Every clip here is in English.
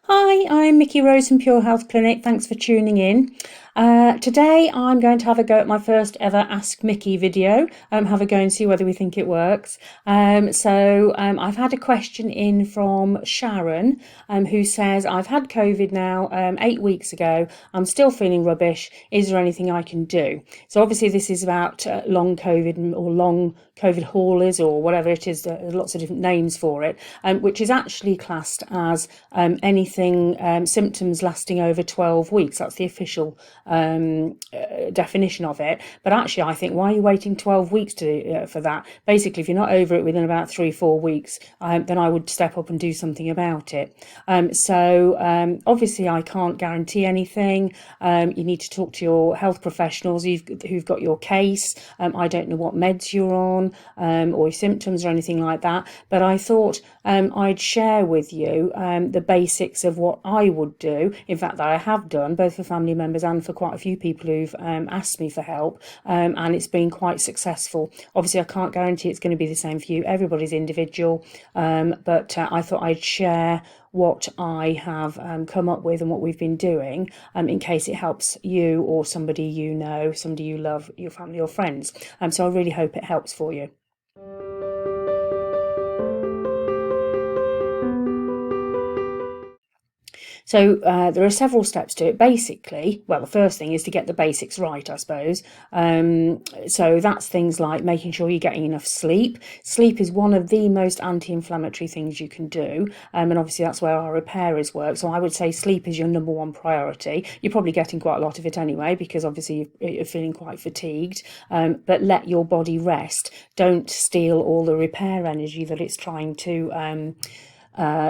Hi, I'm Mickey Rose from Pure Health Clinic. Thanks for tuning in. Today I'm going to have a go at my first ever Ask Micki video, have a go and see whether we think it works. I've had a question in from Sharon, who says, I've had COVID now 8 weeks ago. I'm still feeling rubbish. Is there anything I can do? So obviously this is about long COVID or long COVID haulers or whatever it is. There's lots of different names for it, which is actually classed as anything symptoms lasting over 12 weeks. That's the official definition of it. But actually, I think, why are you waiting 12 weeks for that? Basically, if you're not over it within about 3-4 weeks, then I would step up and do something about it. Obviously, I can't guarantee anything. You need to talk to your health professionals who've got your case. I don't know what meds you're on or your symptoms or anything like that. But I thought I'd share with you the basics of what I would do. In fact, that I have done, both for family members and for quite a few people who've asked me for help, and it's been quite successful. Obviously, I can't guarantee it's going to be the same for you. Everybody's individual, but I thought I'd share what I have come up with and what we've been doing, in case it helps you or somebody you know, somebody you love, your family or friends. So I really hope it helps for you. So there are several steps to it. Basically, well, the first thing is to get the basics right, I suppose. So that's things like making sure you're getting enough sleep. Sleep is one of the most anti-inflammatory things you can do. And obviously that's where our repairers work. So I would say sleep is your number one priority. You're probably getting quite a lot of it anyway, because obviously you're feeling quite fatigued. But let your body rest. Don't steal all the repair energy that it's trying to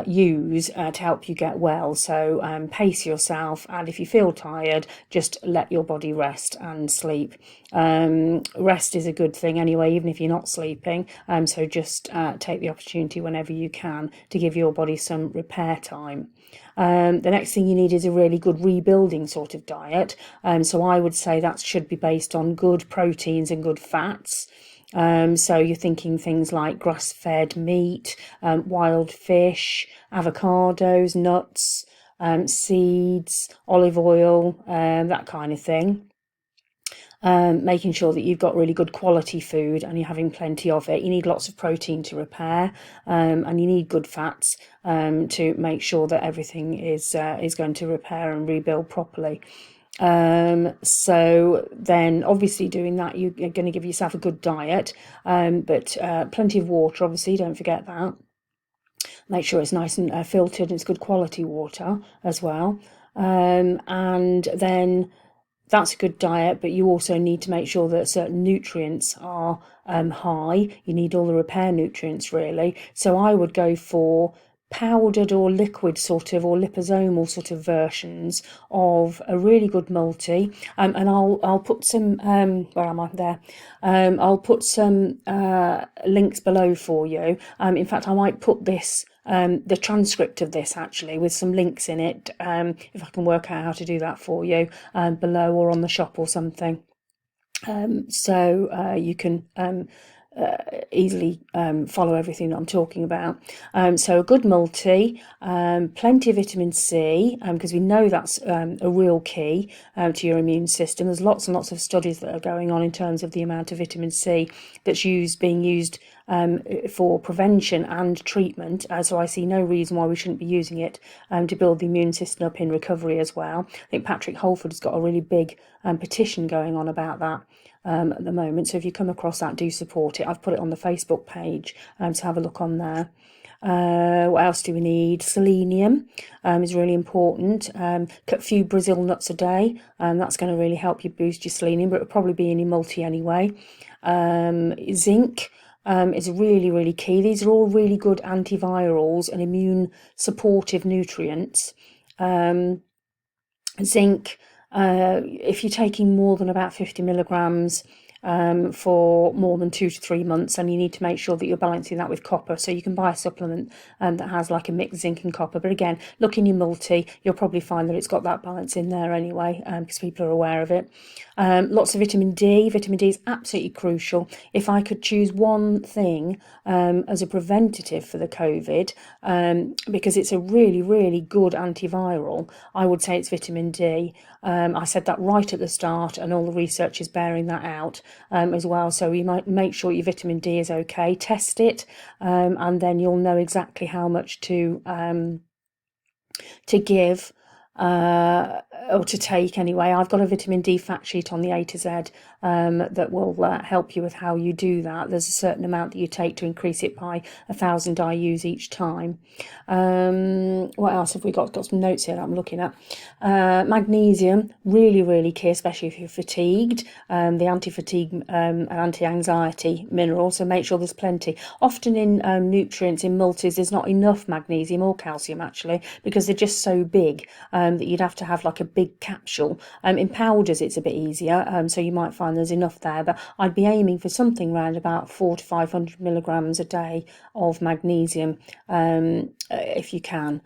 use to help you get well. So pace yourself, and if you feel tired, just let your body rest and sleep. Rest is a good thing anyway, even if you're not sleeping. So just take the opportunity whenever you can to give your body some repair time. The next thing you need is a really good rebuilding sort of diet. So I would say that should be based on good proteins and good fats. So you're thinking things like grass-fed meat, wild fish, avocados, nuts, seeds, olive oil, that kind of thing. Making sure that you've got really good quality food and you're having plenty of it. You need lots of protein to repair, and you need good fats to make sure that everything is going to repair and rebuild properly. So then obviously doing that, you're going to give yourself a good diet, but plenty of water, obviously, don't forget that. Make sure it's nice and filtered and it's good quality water as well. And then that's a good diet, but you also need to make sure that certain nutrients are high. You need all the repair nutrients, really. So I would go for powdered or liquid sort of, or liposomal sort of versions of a really good multi, and I'll put some where am I there I'll put some links below for you. In fact, I might put this the transcript of this actually with some links in it, if I can work out how to do that for you, below or on the shop or something, so you can easily follow everything that I'm talking about. So a good multi, plenty of vitamin C, because we know that's a real key to your immune system. There's lots and lots of studies that are going on in terms of the amount of vitamin C that's being used for prevention and treatment. So I see no reason why we shouldn't be using it to build the immune system up in recovery as well. I think Patrick Holford has got a really big petition going on about that at the moment. So if you come across that, do support it. I've put it on the Facebook page, so have a look on there. What else do we need? Selenium is really important. Cut a few Brazil nuts a day. That's going to really help you boost your selenium, but it'll probably be in your multi anyway. Zinc is really, really key. These are all really good antivirals and immune supportive nutrients. Zinc, if you're taking more than about 50 milligrams for more than 2 to 3 months, and you need to make sure that you're balancing that with copper. So you can buy a supplement that has like a mixed zinc and copper, but again, look in your multi, you'll probably find that it's got that balance in there anyway, because people are aware of it. Lots of vitamin D. Vitamin D is absolutely crucial. If I could choose one thing as a preventative for the COVID, because it's a really, really good antiviral, I would say it's vitamin D. I said that right at the start, and all the research is bearing that out as well. So you might make sure your vitamin D is okay, test it, and then you'll know exactly how much to give or to take anyway. I've got a vitamin D fact sheet on the A to Z that will help you with how you do that. There's a certain amount that you take to increase it by 1,000 IUs each time. What else have we got? Got some notes here that I'm looking at. Magnesium, really, really key, especially if you're fatigued. The anti-fatigue and anti-anxiety mineral, so make sure there's plenty. Often in nutrients, in multis, there's not enough magnesium or calcium actually, because they're just so big that you'd have to have like a big capsule. In powders it's a bit easier, so you might find there's enough there, but I'd be aiming for something around about 400 to 500 milligrams a day of magnesium if you can.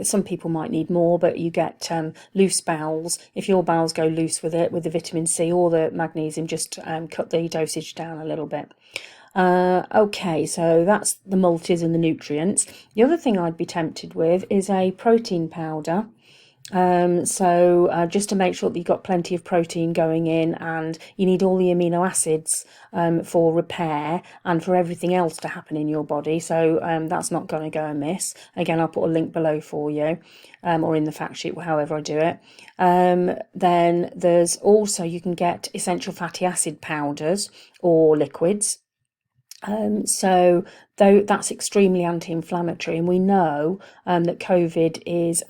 Some people might need more, but you get loose bowels. If your bowels go loose with it, with the vitamin C or the magnesium, just cut the dosage down a little bit. Okay, so that's the multis and the nutrients. The other thing I'd be tempted with is a protein powder. Just to make sure that you've got plenty of protein going in, and you need all the amino acids for repair and for everything else to happen in your body. So that's not going to go amiss. Again, I'll put a link below for you, or in the fact sheet, however I do it. Then there's also, you can get essential fatty acid powders or liquids. So though that's extremely anti-inflammatory, and we know that COVID is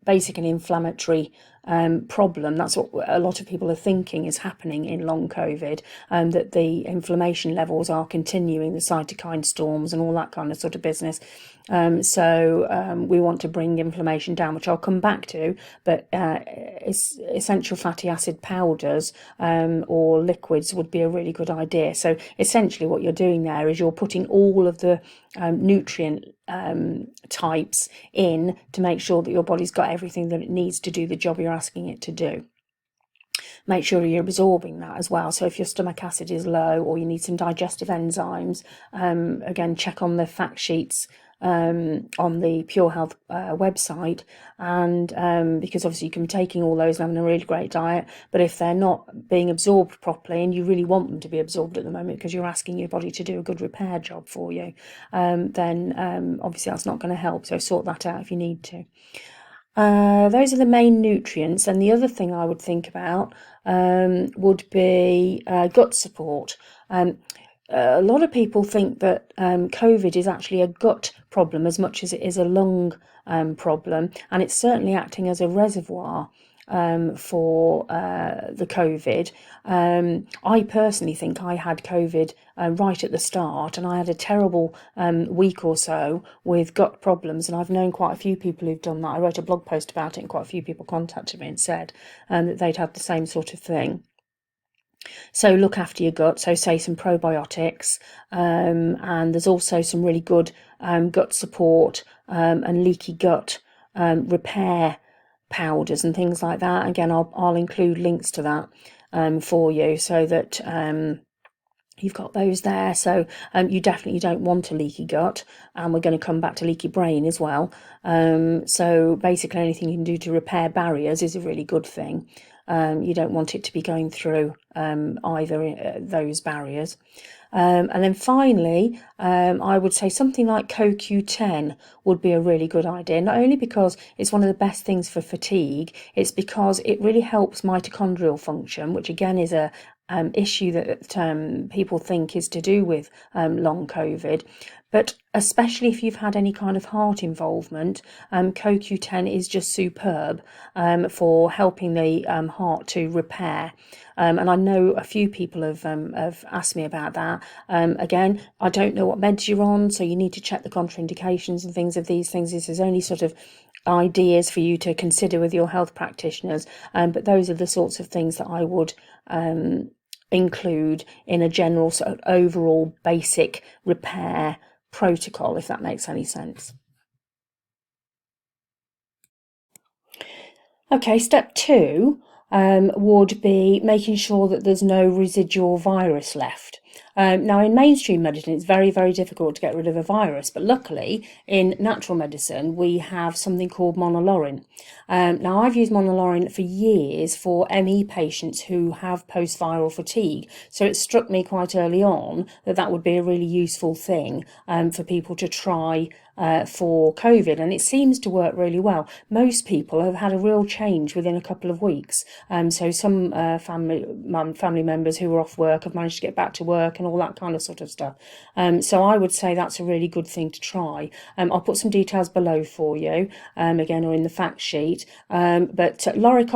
basically an inflammatory problem. That's what a lot of people are thinking is happening in long COVID, that the inflammation levels are continuing, the cytokine storms and all that kind of sort of business. We want to bring inflammation down, which I'll come back to, but essential fatty acid powders or liquids would be a really good idea. So essentially what you're doing there is you're putting all of the nutrient types in to make sure that your body's got everything that it needs to do the job you're asking it to do. Make sure you're absorbing that as well. So if your stomach acid is low or you need some digestive enzymes, again, check on the fact sheets on the Purehealth website, and because obviously you can be taking all those and having a really great diet, but if they're not being absorbed properly, and you really want them to be absorbed at the moment because you're asking your body to do a good repair job for you, then obviously that's not going to help. So sort that out if you need to. Those are the main nutrients, and the other thing I would think about would be gut support. A lot of people think that COVID is actually a gut problem as much as it is a lung problem, and it's certainly acting as a reservoir for the COVID. I personally think I had COVID right at the start, and I had a terrible week or so with gut problems, and I've known quite a few people who've done that. I wrote a blog post about it, and quite a few people contacted me and said that they'd had the same sort of thing. So look after your gut, so say some probiotics, and there's also some really good gut support and leaky gut repair powders and things like that. Again, I'll include links to that for you, so that you've got those there. So you definitely don't want a leaky gut, and we're going to come back to leaky brain as well. So basically anything you can do to repair barriers is a really good thing. You don't want it to be going through either those barriers. And then finally, I would say something like CoQ10 would be a really good idea, not only because it's one of the best things for fatigue, it's because it really helps mitochondrial function, which again is a issue that people think is to do with long COVID. But especially if you've had any kind of heart involvement, CoQ10 is just superb for helping the heart to repair. And I know a few people have asked me about that. Again, I don't know what meds you're on, so you need to check the contraindications and things of these things. This is only sort of ideas for you to consider with your health practitioners. But those are the sorts of things that I would include in a general sort of overall basic repair protocol, if that makes any sense. Okay, step 2 would be making sure that there's no residual virus left. Now, in mainstream medicine, it's very, very difficult to get rid of a virus, but luckily in natural medicine, we have something called MONOLAURIN. Now, I've used MONOLAURIN for years for ME patients who have post-viral fatigue, so it struck me quite early on that that would be a really useful thing for people to try for COVID, and it seems to work really well. Most people have had a real change within a couple of weeks. So some family members who were off work have managed to get back to work and all that kind of sort of stuff. So I would say that's a really good thing to try. I'll put some details below for you, again, or in the fact sheet. But lauric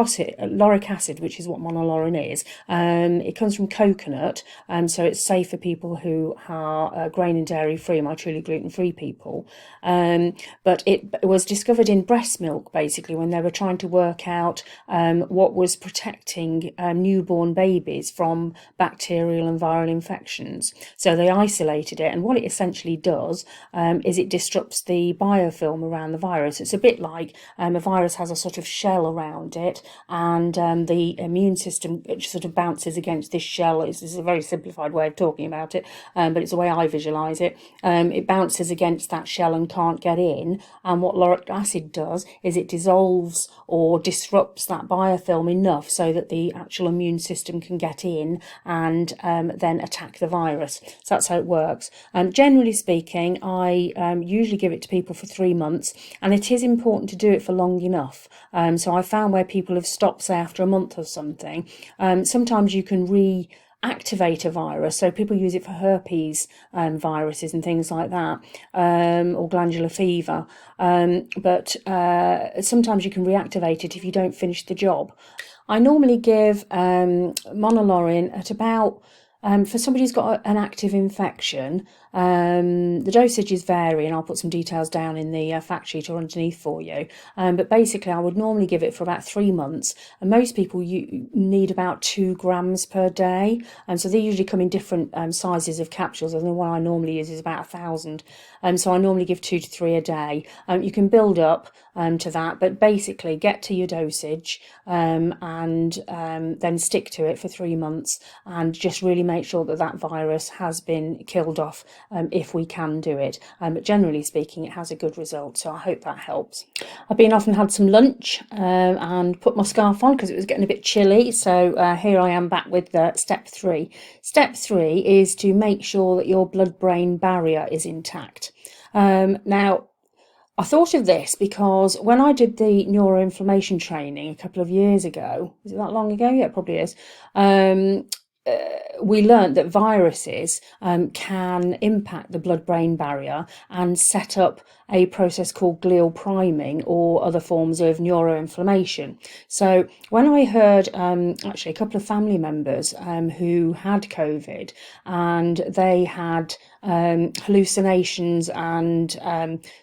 acid, which is what MONOLAURIN is, it comes from coconut, so it's safe for people who are grain and dairy free, my truly gluten-free people. But it was discovered in breast milk, basically, when they were trying to work out what was protecting newborn babies from bacterial and viral infections. So they isolated it, and what it essentially does is it disrupts the biofilm around the virus. It's a bit like a virus has a sort of shell around it, and the immune system sort of bounces against this shell. This is a very simplified way of talking about it, but it's the way I visualize it. It bounces against that shell and can't get in, and what lauric acid does is it dissolves or disrupts that biofilm enough so that the actual immune system can get in and then attack the virus. So that's how it works. Generally speaking, I usually give it to people for 3 months, and it is important to do it for long enough. So I found where people have stopped, say, after a month or something, sometimes you can reactivate a virus. So people use it for herpes viruses and things like that, or glandular fever. But sometimes you can reactivate it if you don't finish the job. I normally give MONOLAURIN at about, for somebody who's got an active infection, the dosages vary, and I'll put some details down in the fact sheet or underneath for you. But basically, I would normally give it for about 3 months, and most people need about 2 grams per day, and so they usually come in different sizes of capsules. And the one I normally use is about 1,000, so I normally give 2 to 3 a day. You can build up to that, but basically get to your dosage and then stick to it for 3 months, and just really make sure that that virus has been killed off if we can do it. But generally speaking, it has a good result, so I hope that helps. I've been off and had some lunch and put my scarf on because it was getting a bit chilly, so here I am back with step 3. Step 3 is to make sure that your blood-brain barrier is intact. Now, I thought of this because when I did the neuroinflammation training a couple of years ago, is it that long ago? Yeah, it probably is. We learned that viruses can impact the blood-brain barrier and set up a process called glial priming or other forms of neuroinflammation. So when I heard actually a couple of family members who had COVID, and they had hallucinations and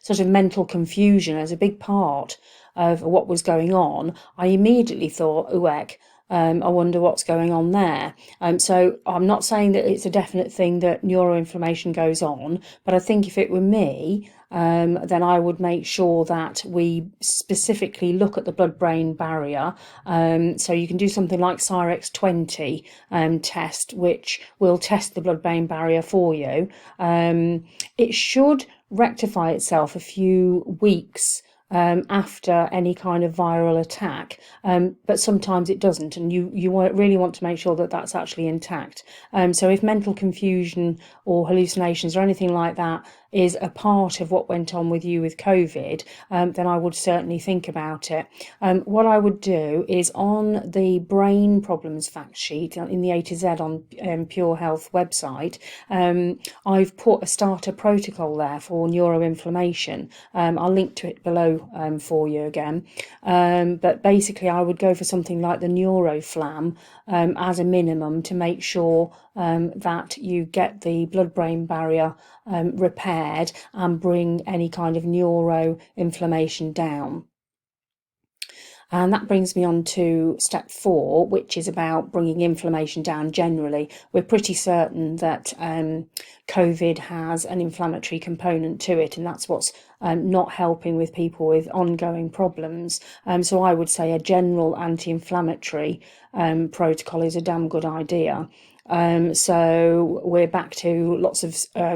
sort of mental confusion as a big part of what was going on, I immediately thought, ooh, heck, I wonder what's going on there. So I'm not saying that it's a definite thing that neuroinflammation goes on, but I think if it were me, then I would make sure that we specifically look at the blood-brain barrier. So you can do something like CYREX 20 test, which will test the blood-brain barrier for you. It should rectify itself a few weeks after any kind of viral attack, but sometimes it doesn't, and you really want to make sure that that's actually intact. So if mental confusion or hallucinations or anything like that is a part of what went on with you with COVID, then I would certainly think about it. What I would do is on the brain problems fact sheet in the A to Z on Purehealth website, I've put a starter protocol there for neuroinflammation. I'll link to it below for you again. But basically I would go for something like the NeuroFlam as a minimum to make sure that you get the blood-brain barrier repaired and bring any kind of neuroinflammation down. And that brings me on to step 4, which is about bringing inflammation down generally. We're pretty certain that COVID has an inflammatory component to it, and that's what's not helping with people with ongoing problems. So I would say a general anti-inflammatory protocol is a damn good idea. So we're back to lots of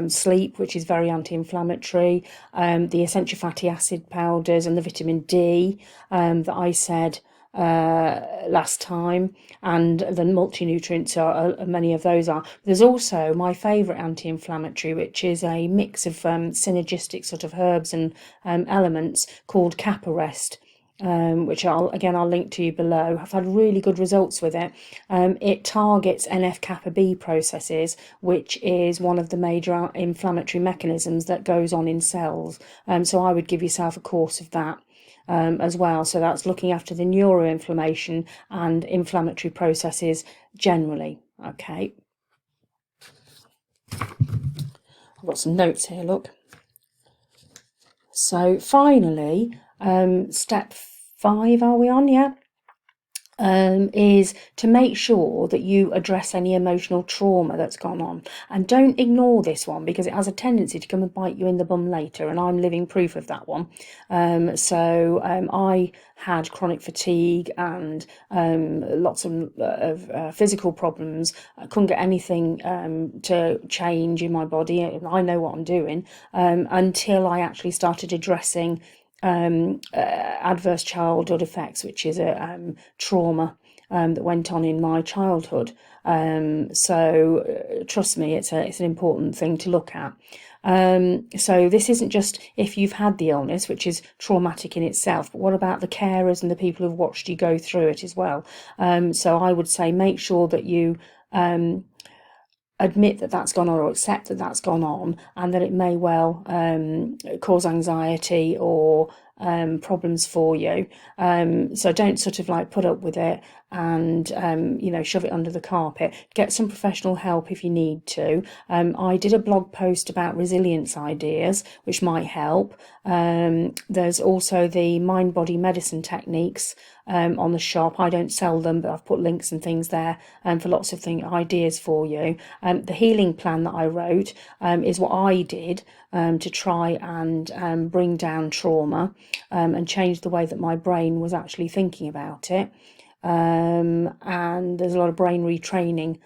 sleep, which is very anti-inflammatory, the essential fatty acid powders and the vitamin D that I said last time, and the multi-nutrients are many of those are. There's also my favourite anti-inflammatory, which is a mix of synergistic sort of herbs and elements called KAPPAREST. Which I'll link to you below. I've had really good results with it. It targets NF-kappa B processes, which is one of the major inflammatory mechanisms that goes on in cells. So I would give yourself a course of that as well. So that's looking after the neuroinflammation and inflammatory processes generally. Okay. I've got some notes here, look. So finally, step 5, are we on? Yeah. Is to make sure that you address any emotional trauma that's gone on, and don't ignore this one because it has a tendency to come and bite you in the bum later, and I'm living proof of that one. I had chronic fatigue and lots of physical problems. I couldn't get anything to change in my body. I know what I'm doing until I actually started addressing adverse childhood effects, which is a trauma that went on in my childhood. So trust me, it's an important thing to look at. So this isn't just if you've had the illness, which is traumatic in itself, but what about the carers and the people who've watched you go through it as well? So I would say make sure that you admit that that's gone on, or accept that that's gone on, and that it may well cause anxiety or problems for you. So don't sort of like put up with it and shove it under the carpet. Get some professional help if you need to. I did a blog post about resilience ideas, which might help. There's also the mind body medicine techniques on the shop. I don't sell them, but I've put links and things there for lots of ideas for you. The healing plan that I wrote is what I did to try and bring down trauma and change the way that my brain was actually thinking about it. And there's a lot of brain retraining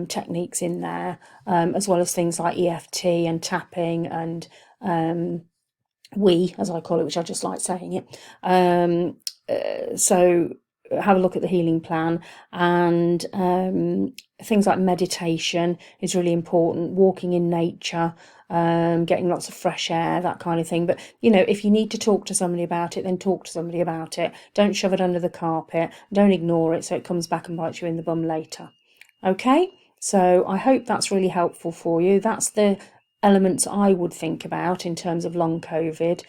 techniques in there, as well as things like EFT and tapping and as I call it, which I just like saying it. So have a look at the healing plan, and things like meditation is really important, walking in nature, getting lots of fresh air, that kind of thing. But if you need to talk to somebody about it, then talk to somebody about it. Don't shove it under the carpet, don't ignore it so it comes back and bites you in the bum later. Okay, so I hope that's really helpful for you. That's the elements I would think about in terms of long COVID.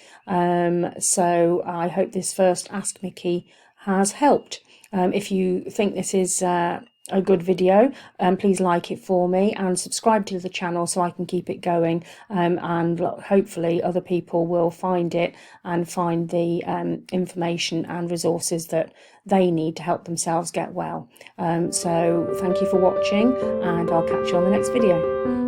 So I hope this first Ask Micki has helped. If you think this is a good video, please like it for me and subscribe to the channel so I can keep it going, and hopefully other people will find it and find the information and resources that they need to help themselves get well. So thank you for watching, and I'll catch you on the next video.